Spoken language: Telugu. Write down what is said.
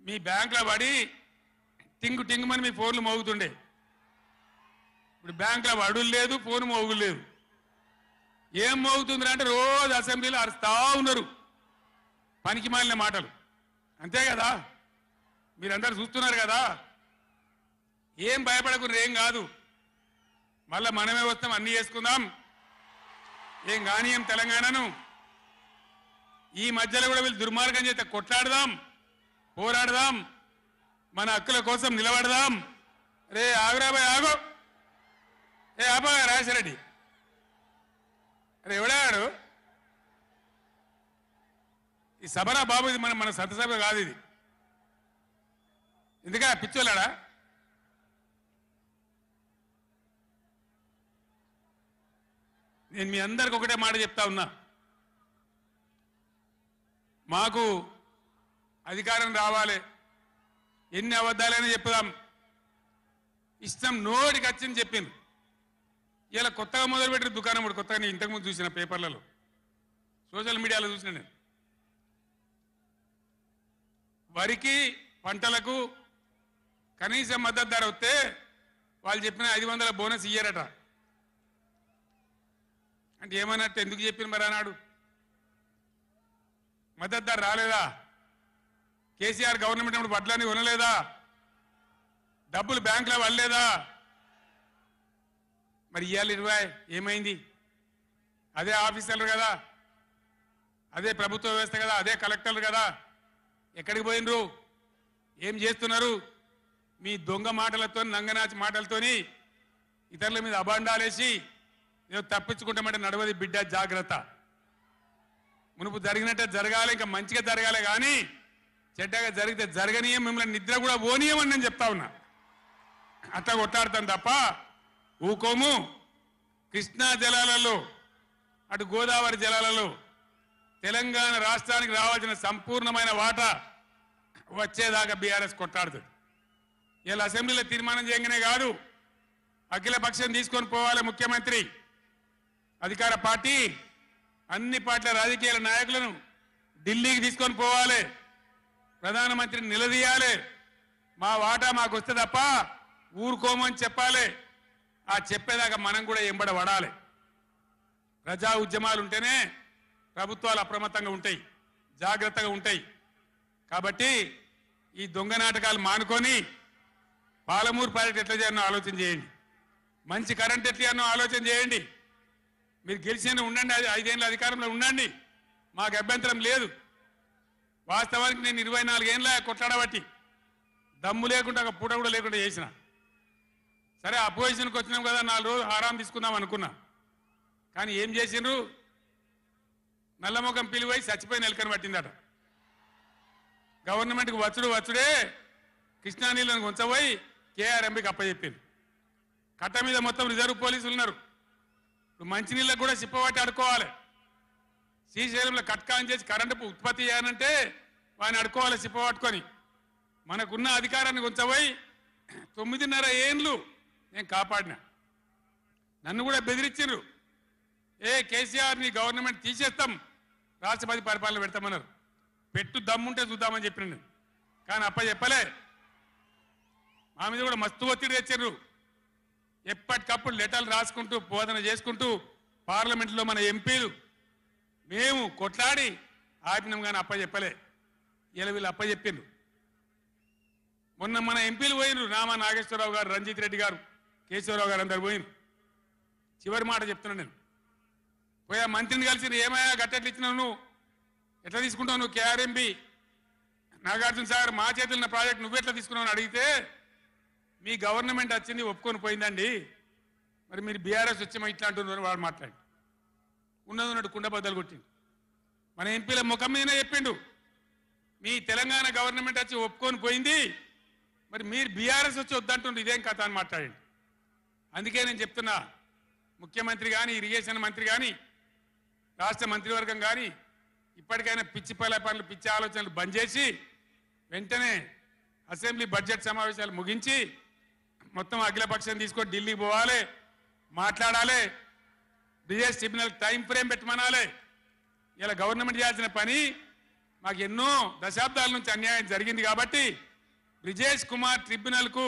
మీ బ్యాంకులో పడి టింగు టింగుమని మీ ఫోన్లు మోగుతుండే. ఇప్పుడు బ్యాంకులో వడులు లేదు, ఫోన్ మోగులు లేదు. ఏం మోగుతుందిరా అంటే రోజు అసెంబ్లీలో అరుస్తా ఉన్నారు పనికి మాలిన మాటలు. అంతే కదా, మీరందరూ చూస్తున్నారు కదా. ఏం భయపడకుండా ఏం కాదు, మళ్ళా మనమే వస్తాం, అన్నీ చేసుకుందాం, ఏం కానీయం తెలంగాణను. ఈ మధ్యలో కూడా వీళ్ళు దుర్మార్గం చేస్తే కొట్లాడదాం, పోరాడదాం, మన హక్కుల కోసం నిలబడదాం. రే ఆగురాబాయ్ ఆగో, ఏ ఆపా రాజశరెడ్డి, అరే ఎవడాడు ఈ సభరా బాబు, ఇది మన సభ కాదు ఇది. ఎందుక పిచ్చోళ్ళాడా? నేను మీ అందరికి ఒకటే మాట చెప్తా ఉన్నా, మాకు అధికారం రావాలి, ఎన్ని అబద్ధాలైనా చెప్పుదాం, ఇష్టం నోటికి వచ్చింది చెప్పింది. ఇలా కొత్తగా మొదలుపెట్టిన దుకాణం కూడా కొత్తగా నేను ఇంతకుముందు చూసిన పేపర్లలో, సోషల్ మీడియాలో చూసిన నేను. వరికి పంటలకు కనీస మద్దతు ధర వస్తే వాళ్ళు చెప్పిన 500 బోనస్ ఇయ్యారట. అంటే ఏమన్నట్టు, ఎందుకు చెప్పిన మరి అన్నాడు? మద్దతు ధర రాలేదా? కేసీఆర్ గవర్నమెంట్ అప్పుడు వడ్లని కొనలేదా? డబ్బులు బ్యాంకులో వల్లేదా? మరి ఇవాళ 20 ఏమైంది? అదే ఆఫీసర్లు కదా, అదే ప్రభుత్వ వ్యవస్థ కదా, అదే కలెక్టర్లు కదా, ఎక్కడికి పోయినరు? ఏం చేస్తున్నారు? మీ దొంగ మాటలతో, నంగనాచి మాటలతోని ఇతరుల మీద అబాండాలేసి ఏదో తప్పించుకుంటామంటే నడవది బిడ్డ, జాగ్రత్త. మునుపు జరిగినట్టే జరగాలి, ఇంకా మంచిగా జరగాలి, కానీ చెడ్డగా జరిగితే జరగనీయం, మిమ్మల్ని నిద్ర కూడా పోనీయమని నేను చెప్తా ఉన్నా. అట్లా కొట్లాడతాం తప్ప ఊకోము. కృష్ణా జలాలలో, అటు గోదావరి జలాలలో తెలంగాణ రాష్ట్రానికి రావాల్సిన సంపూర్ణమైన వాటా వచ్చేదాకా బీఆర్ఎస్ కొట్లాడుతుంది. ఇలా అసెంబ్లీలో తీర్మానం చేయగానే కాదు, అఖిల పక్షం తీసుకొని పోవాలి ముఖ్యమంత్రి, అధికార పార్టీ, అన్ని పార్టీల రాజకీయ నాయకులను ఢిల్లీకి తీసుకొని పోవాలి, ప్రధానమంత్రిని నిలదీయాలి. మా వాటా మాకు వస్తే తప్ప ఊరుకోమని చెప్పాలి. ఆ చెప్పేదాకా మనం కూడా ఎంబడబడాలి. ప్రజా ఉద్యమాలు ఉంటేనే ప్రభుత్వాలు అప్రమత్తంగా ఉంటాయి, జాగ్రత్తగా ఉంటాయి. కాబట్టి ఈ దొంగ నాటకాలు మానుకొని పాలమూరు ప్రాజెక్ట్ ఎట్లా చేయాలో ఆలోచన చేయండి, మంచి కరెంట్ ఎట్లా చేయాలో ఆలోచన చేయండి. మీరు గెలిచిన ఉండండి, 5 ఏళ్ళ అధికారంలో ఉండండి, మాకు అభ్యంతరం లేదు. వాస్తవానికి నేను 24 ఏళ్ళ కొట్లాడబట్టి దమ్ము లేకుండా ఒక పూట కూడా లేకుండా చేసిన. సరే అపోజిషన్కి వచ్చినాం కదా, 4 రోజులు ఆరాం తీసుకుందాం అనుకున్నా. కానీ ఏం చేసిండ్రు? నల్లముఖం పిలివై చచ్చిపోయిన ఎలకని పట్టిందట. గవర్నమెంట్కి వచ్చుడే కృష్ణా నీళ్ళను ఉంచబోయి కేఆర్ఎంబీకి అప్పచెప్పింది. కట్ట మీద మొత్తం రిజర్వ్ పోలీసులు ఉన్నారు. ఇప్పుడు మంచినీళ్ళకు కూడా సిప్పబట్టి అడుకోవాలి. శ్రీశైలంలో కట్కాన్ చేసి కరెంటు ఉత్పత్తి చేయాలంటే వాడిని అడుకోవాలి సిప్పబట్టుకొని. మనకున్న అధికారాన్ని ఉంచబోయి 9.5 ఏళ్ళు నేను కాపాడినా. నన్ను కూడా బెదిరించారు, కేసీఆర్ నీ గవర్నమెంట్ తీసేస్తాం, రాష్ట్రపతి పరిపాలన పెడతామన్నారు. పెట్టు దమ్ముంటే చూద్దామని చెప్పిన నేను, కానీ చెప్పలే. మా మీద కూడా మస్తు ఒత్తిడి తెచ్చారు. ఎప్పటికప్పుడు లెటర్లు రాసుకుంటూ బోధన చేసుకుంటూ పార్లమెంట్లో మన ఎంపీలు మేము కొట్లాడి ఆపినాం, కానీ చెప్పలే. ఇలా వీళ్ళు చెప్పిండ్రు. మొన్న మన ఎంపీలు పోయినరు, రామా నాగేశ్వరరావు గారు, రంజిత్ రెడ్డి గారు, కేశవరావు గారు అందరు పోయినరు. చివరి మాట చెప్తున్నాను నేను, పోయా మంత్రిని కలిసి ఏమయ్యా గట్టెట్లు ఇచ్చినావు, నువ్వు ఎట్లా తీసుకుంటావు, నువ్వు కేఆర్ఎంబి నాగార్జున సాగర్ మా చేతున్న ప్రాజెక్ట్ నువ్వెట్లా తీసుకున్నావు అని అడిగితే, మీ గవర్నమెంట్ వచ్చింది ఒప్పుకొని పోయిందండి, మరి మీరు బీఆర్ఎస్ వచ్చి ఇట్లా అంటున్నారు వాడు మాట్లాడి ఉన్నట్టు కుండ బద్దలు కొట్టిండు. మన ఎంపీల ముఖం మీదనే చెప్పిండు, మీ తెలంగాణ గవర్నమెంట్ వచ్చి ఒప్పుకొని పోయింది, మరి మీరు బీఆర్ఎస్ వచ్చి వద్దంటుండ్రు, ఇదేం కథ అని మాట్లాడండి. అందుకే నేను చెప్తున్నా, ముఖ్యమంత్రి కానీ, ఇరిగేషన్ మంత్రి కానీ, రాష్ట్ర మంత్రివర్గం కానీ ఇప్పటికైనా పిచ్చి పనులు, పిచ్చి ఆలోచనలు బంద్ చేసి వెంటనే అసెంబ్లీ బడ్జెట్ సమావేశాలు ముగించి మొత్తం అఖిలపక్షం తీసుకొని ఢిల్లీకి పోవాలి, మాట్లాడాలి, బిఎస్ ట్రిబ్యునల్ టైం ఫ్రేమ్ పెట్టమనాలి. ఇలా గవర్నమెంట్ చేయాల్సిన పని మాకు ఎన్నో దశాబ్దాల నుంచి అన్యాయం జరిగింది కాబట్టి బ్రిజేష్ కుమార్ ట్రిబ్యునల్కు